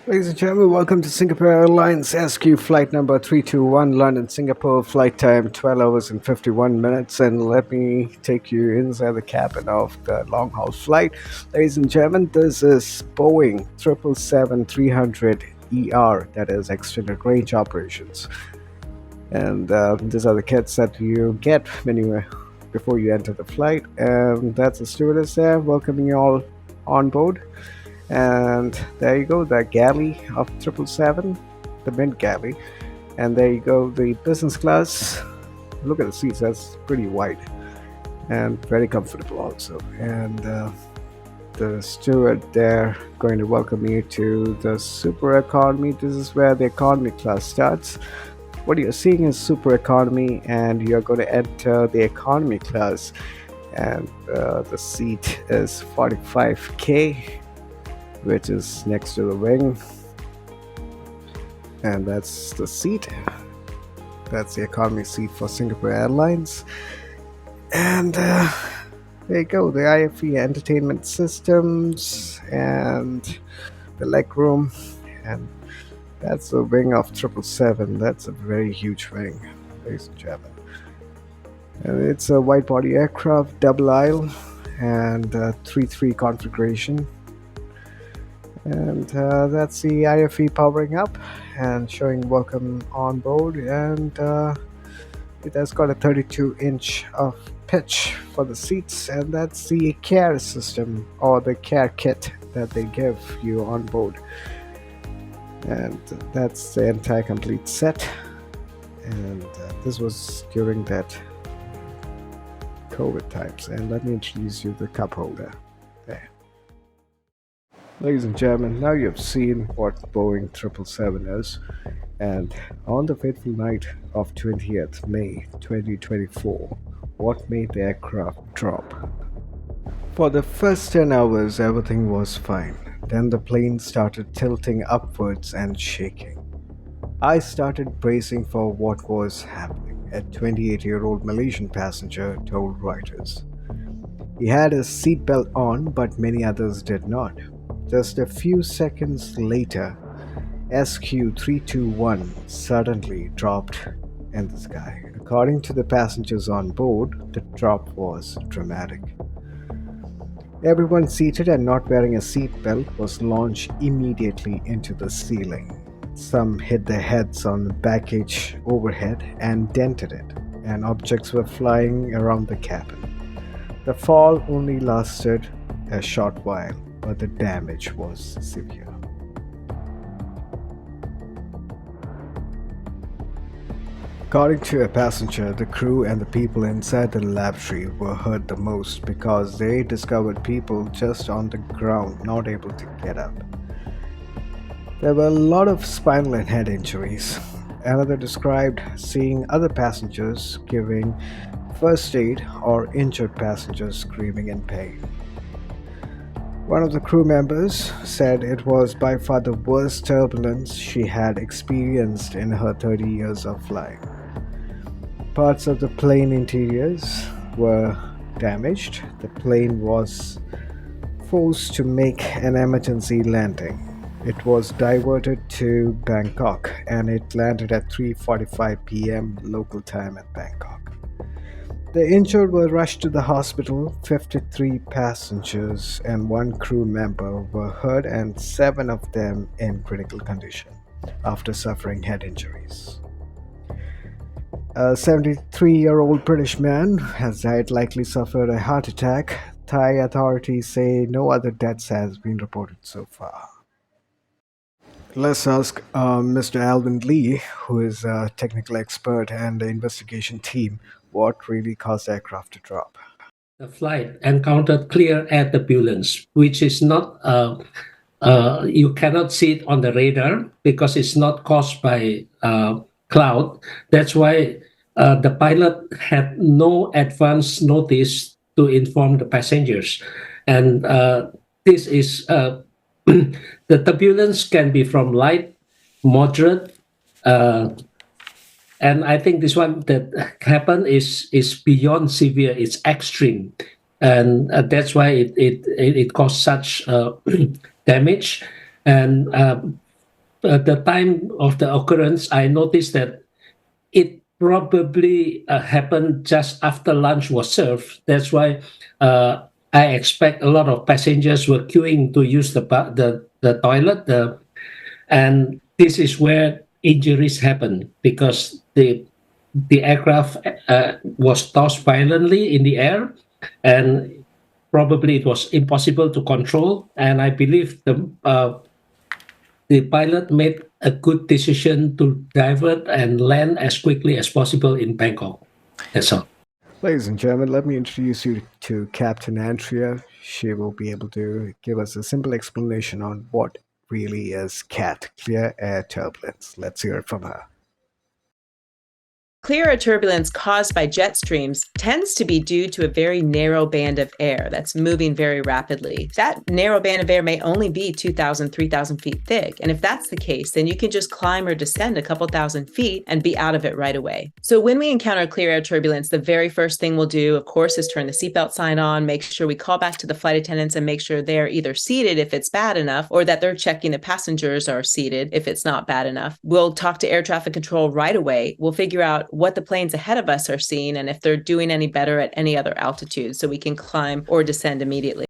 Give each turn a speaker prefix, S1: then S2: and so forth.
S1: Ladies and gentlemen, welcome to Singapore Airlines SQ flight number 321, London, Singapore. Flight time 12 hours and 51 minutes. And let me take you inside the cabin of the long haul flight. Ladies and gentlemen, this is Boeing 777-300ER, that is extended range operations. And these are the kits that you get when before you enter the flight. And that's the stewardess there welcoming you all on board. And there you go, the galley of 777, the mint galley. And there you go, the business class. Look at the seats, that's pretty wide and very comfortable also. And the steward there going to welcome you to the super economy. This is where the economy class starts. What you're seeing is super economy, and you're going to enter the economy class. And the seat is 45K, which is next to the wing, and that's the seat. That's the economy seat for Singapore Airlines. And there you go, the IFE entertainment systems and the leg room. And that's the wing of 777. That's a very huge wing, ladies and gentlemen. And it's a wide body aircraft, double aisle, and 3-3 configuration. And that's the IFE powering up and showing welcome on board. And it has got a 32-inch of pitch for the seats, and that's the care system or the care kit that they give you on board. And that's the entire complete set. And this was during that COVID times. And let me introduce you the cup holder there. Ladies and gentlemen, now you've seen what Boeing 777 is, and on the fateful night of 20th May 2024, what made the aircraft drop? For the first 10 hours, everything was fine. Then the plane started tilting upwards and shaking. I started bracing for what was happening, a 28-year-old Malaysian passenger told Reuters. He had his seatbelt on, but many others did not. Just a few seconds later, SQ321 suddenly dropped in the sky. According to the passengers on board, the drop was dramatic. Everyone seated and not wearing a seatbelt was launched immediately into the ceiling. Some hit their heads on the baggage overhead and dented it, and objects were flying around the cabin. The fall only lasted a short while, but the damage was severe. According to a passenger, the crew and the people inside the laboratory were hurt the most because they discovered people just on the ground not able to get up. There were a lot of spinal and head injuries. Another described seeing other passengers giving first aid or injured passengers screaming in pain. One of the crew members said it was by far the worst turbulence she had experienced in her 30 years of flying. Parts of the plane interiors were damaged. The plane was forced to make an emergency landing. It was diverted to Bangkok, and it landed at 3:45 p.m. local time at Bangkok. The injured were rushed to the hospital. 53 passengers and one crew member were hurt, and 7 of them in critical condition after suffering head injuries. A 73-year-old British man has died, likely suffered a heart attack. Thai authorities say no other deaths has been reported so far. Let's ask Mr. Alvin Lee, who is a technical expert and the investigation team, what really caused the aircraft to drop.
S2: The flight encountered clear air turbulence, which is not, you cannot see it on the radar because it's not caused by cloud. That's why the pilot had no advance notice to inform the passengers. And this is the turbulence can be from light, moderate, and I think this one that happened is beyond severe. It's extreme, and that's why it caused such damage. And at the time of the occurrence, I noticed that it probably happened just after lunch was served. That's why I expect a lot of passengers were queuing to use the toilet. And this is where injuries happen because the aircraft was tossed violently in the air, and probably it was impossible to control. And I believe the pilot made a good decision to divert and land as quickly as possible in Bangkok. That's all.
S1: Ladies and gentlemen, let me introduce you to Captain Andrea. She will be able to give us a simple explanation on what really is CAT, clear air turbulence. Let's hear it from her.
S3: Clear air turbulence caused by jet streams tends to be due to a very narrow band of air that's moving very rapidly. That narrow band of air may only be 2,000, 3,000 feet thick. And if that's the case, then you can just climb or descend a couple thousand feet and be out of it right away. So when we encounter clear air turbulence, the very first thing we'll do, of course, is turn the seatbelt sign on, make sure we call back to the flight attendants and make sure they're either seated if it's bad enough, or that they're checking the passengers are seated if it's not bad enough. We'll talk to air traffic control right away. We'll figure out what the planes ahead of us are seeing and if they're doing any better at any other altitude so we can climb or descend immediately.